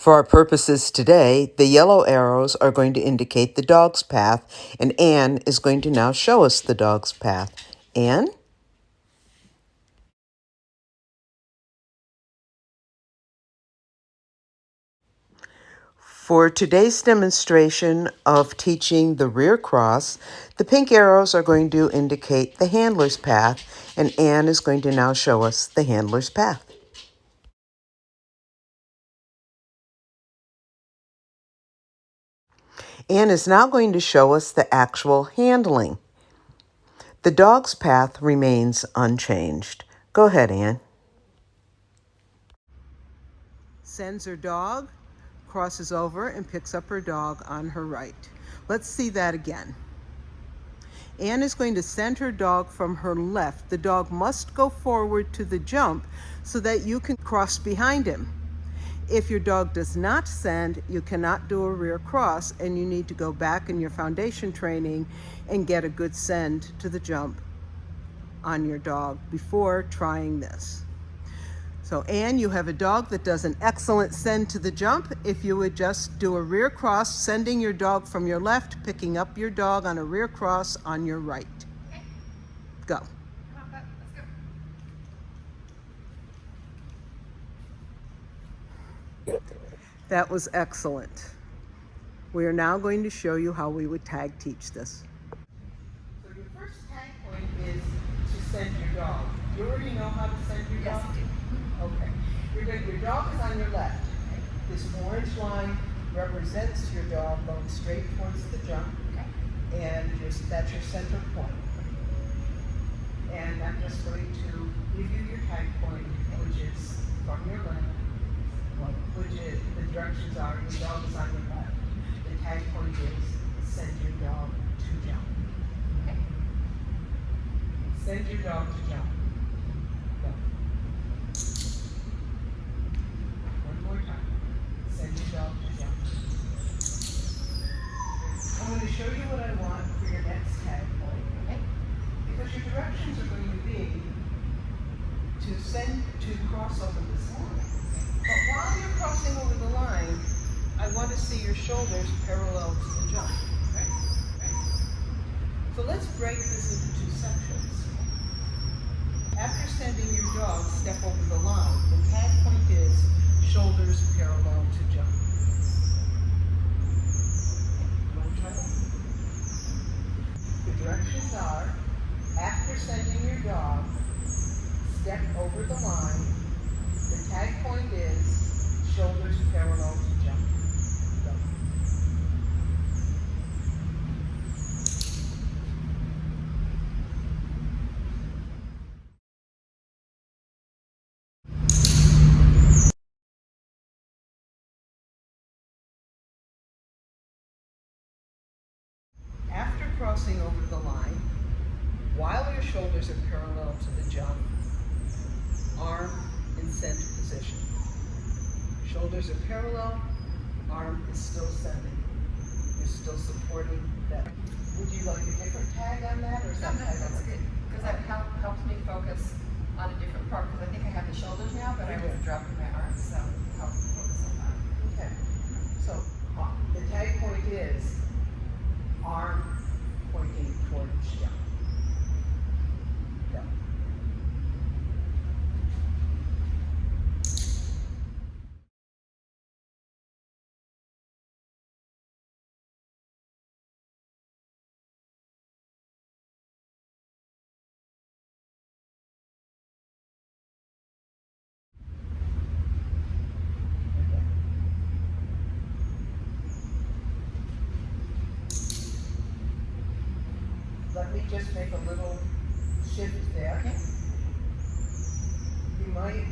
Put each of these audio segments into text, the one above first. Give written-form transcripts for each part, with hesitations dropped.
For our purposes today, the yellow arrows are going to indicate the dog's path, and Anne is going to now show us the dog's path. Anne? For today's demonstration of teaching the rear cross, the pink arrows are going to indicate the handler's path, and Anne is going to now show us the handler's path. Anne is now going to show us the actual handling. The dog's path remains unchanged. Go ahead, Anne. Sends her dog, crosses over, and picks up her dog on her right. Let's see that again. Anne is going to send her dog from her left. The dog must go forward to the jump so that you can cross behind him. If your dog does not send, you cannot do a rear cross, and you need to go back in your foundation training and get a good send to the jump on your dog before trying this. So Anne, you have a dog that does an excellent send to the jump. If you would just do a rear cross, sending your dog from your left, picking up your dog on a rear cross on your right. Okay. Go. Let's go. That was excellent. We are now going to show you how we would tag teach this. So your first tag point is to send your dog. You already know how to send your dog? Yes, I do. Okay. Your dog is on your left. This orange line represents your dog going straight towards the jump, Okay. and that's your center point. And I'm just going to give you your tag point, which is from your left, which is the directions are your dog is on your left. The tag point is send your dog to jump. Okay. Send your dog to jump. Go. One more time. Send your dog to jump. I'm going to show you what I want for your next tag point. Okay. Because your directions are going to be to cross over this line. But while you're crossing over the line, I want to see your shoulders parallel to the jump. Right. So let's break this into two sections. After sending your dog step over the line, the tag point is shoulders parallel to jump. Want to try that? The directions are, after sending your dog step over the line, the tag point is shoulders parallel to jump. Go. After crossing over the line, while your shoulders are parallel to the jump, arm in send position. Shoulders are parallel, arm is still sending. You're still supporting that. Would you like a different tag on that, or is No, that tag that's on good, because that helps me focus on a different part, because I think I have the shoulders now, but I was dropping my arms, so it helps me focus on that. Okay. So the tag point is arm pointing towards jump. Go. Let me just make a little shift there. Okay. You might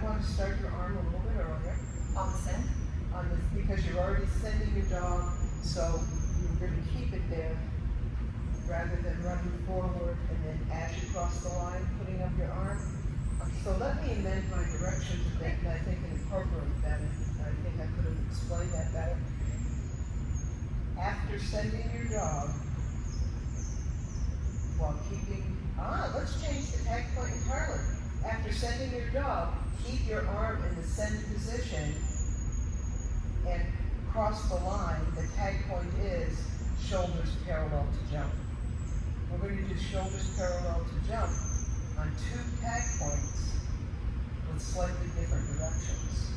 want to start your arm a little bit earlier On the send? on this, because you're already sending your dog, so you're going to keep it there rather than running forward and then as you cross the line, putting up your arm. So let me amend my directions a bit, and I think incorporate that. I think I could have explained that better. After sending your dog, while keeping, let's change the tag point entirely. After sending your dog, keep your arm in the send position and cross the line. The tag point is shoulders parallel to jump. We're going to do shoulders parallel to jump on 2 tag points with slightly different directions.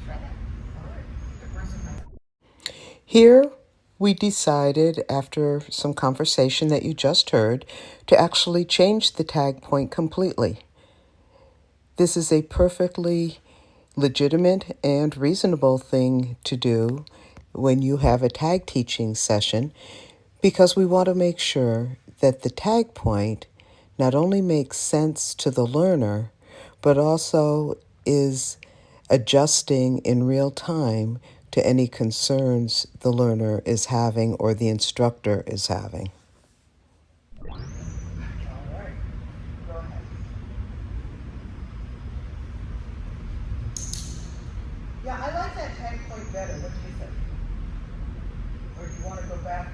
Try that. All right. Where's my Here we decided, after some conversation that you just heard, to actually change the tag point completely. This is a perfectly legitimate and reasonable thing to do when you have a tag teaching session, because we want to make sure that the tag point not only makes sense to the learner, but also is adjusting in real time to any concerns the learner is having or the instructor is having. All right, go ahead. Yeah, I like that tag point better. What do you think? Or do you want to go back?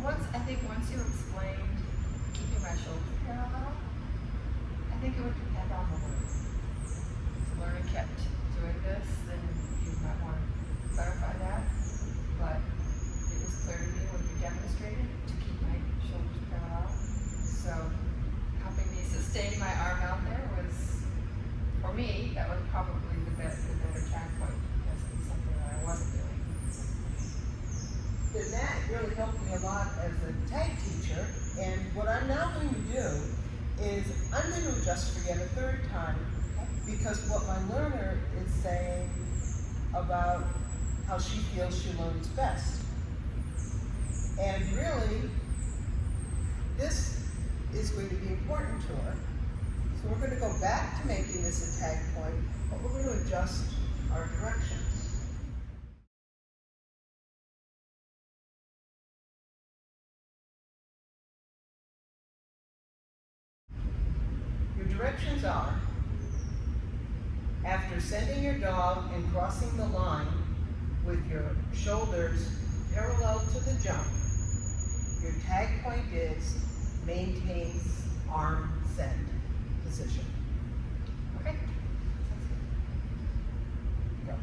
Well, I think once you explained keeping my shoulders parallel, I think it would depend on the learner. If the learner kept doing this, then you might want to clarify that. But it was clear to me when you demonstrated to keep my shoulders parallel. So helping me sustain my arm out there was, for me, that was probably the better tag point, because it's something that I wasn't doing. Then that really helped me a lot as a tag teacher. And what I'm now going to do is I'm going to adjust for yet a third time, because what my learner is saying about how she feels she learns best. And really, this is going to be important to her. So we're going to go back to making this a tag point, but we're going to adjust our directions. Your directions are, after sending your dog and crossing the line with your shoulders parallel to the jump, your tag point is maintains arm send position. Okay? Go.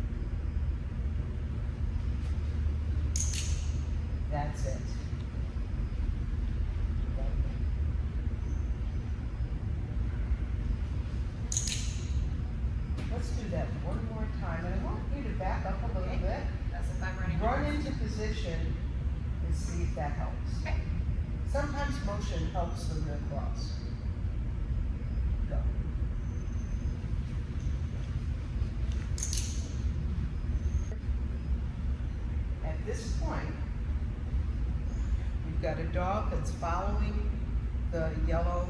That's it. Let's do that one more time. And I want you to back up a little bit. That's if I'm running. Run into position and see if that helps. Okay. Sometimes motion helps the real cross. Go. At this point, we've got a dog that's following the yellow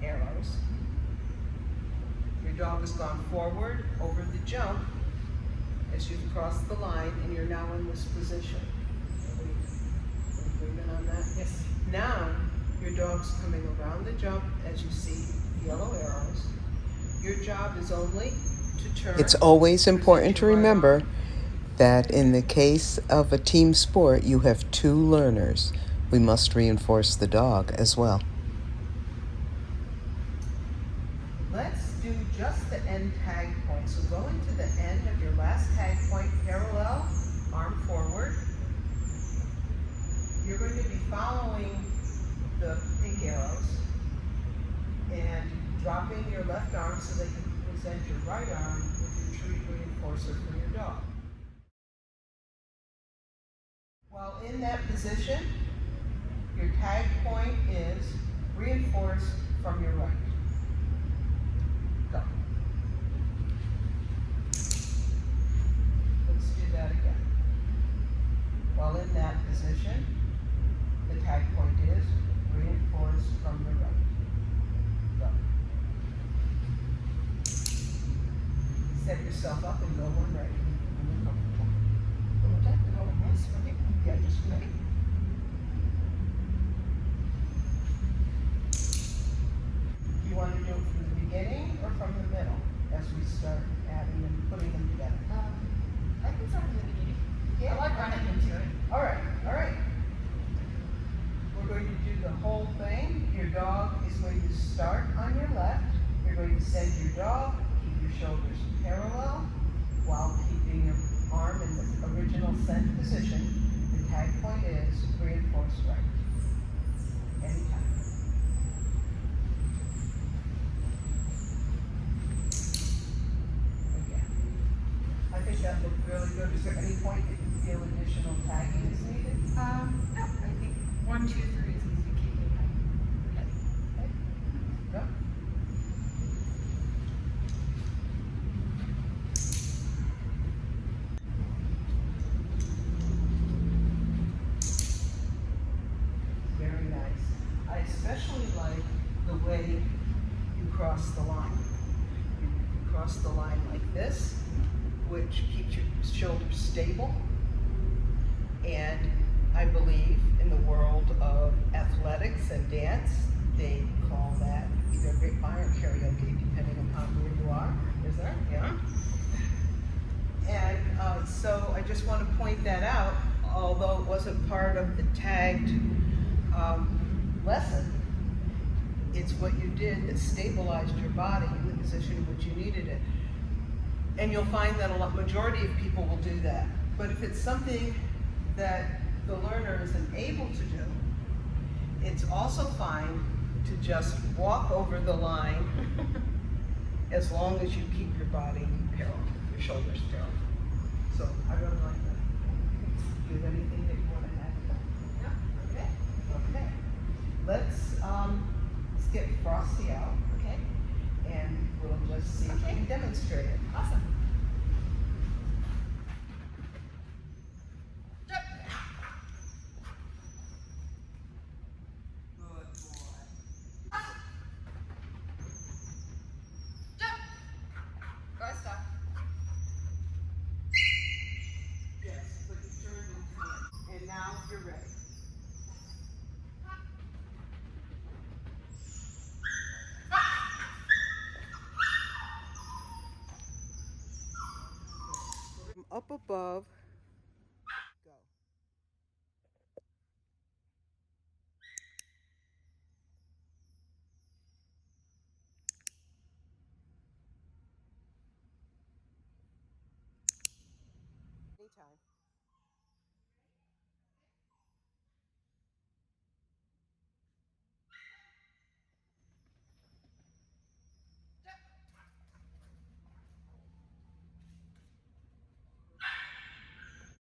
arrows. Your dog has gone forward over the jump as you've crossed the line, and you're now in this position. Are we agreement on that? Yes. Now, your dog's coming around the jump as you see the yellow arrows. Your job is only to turn. It's always important to remember that in the case of a team sport, you have 2 learners. We must reinforce the dog as well. Let's do just the end tag point. So go into the end of your last tag point, parallel, arm forward. You're going to be following the pink arrows and dropping your left arm so that you can present your right arm with your treat reinforcer for your dog. While in that position, your tag point is reinforce from your right. Go. Let's do that again. While in that position, the tag point is reinforce from the right. Go. Set yourself up and go one right. When you're comfortable. Yeah, just right. Do you want to do it from the beginning or from the middle as we start adding and putting them together? I can start from the beginning. Yeah. I like running into it. All right. We're going to do the whole thing. Your dog is going your dog, keep your shoulders parallel while keeping your arm in the original scent position. The tag point is reinforce right. Anytime. Again. I think that looked really good. Is there any point that you feel additional tagging is needed? No, I think 1, 2, 3 is easy to keep in mind. Okay. Go. Very nice. I especially like the way you cross the line. You cross the line like this, which keeps your shoulders stable. And I believe in the world of athletics and dance, they call that either grapevine or karaoke, depending upon where you are. Is there? Yeah. And so I just want to point that out, although it wasn't part of the tagged lesson, it's what you did that stabilized your body in the position in which you needed it. And you'll find that majority of people will do that. But if it's something that the learner isn't able to do, it's also fine to just walk over the line as long as you keep your body parallel, your shoulders parallel. So I really like that. Do you have anything that you want to add? No? Okay. Okay. Let's get Frosty out, okay? And we'll just see if we can demonstrate it. Awesome. Yes, but you turned into it. And now you're ready. Up above, go. Anytime.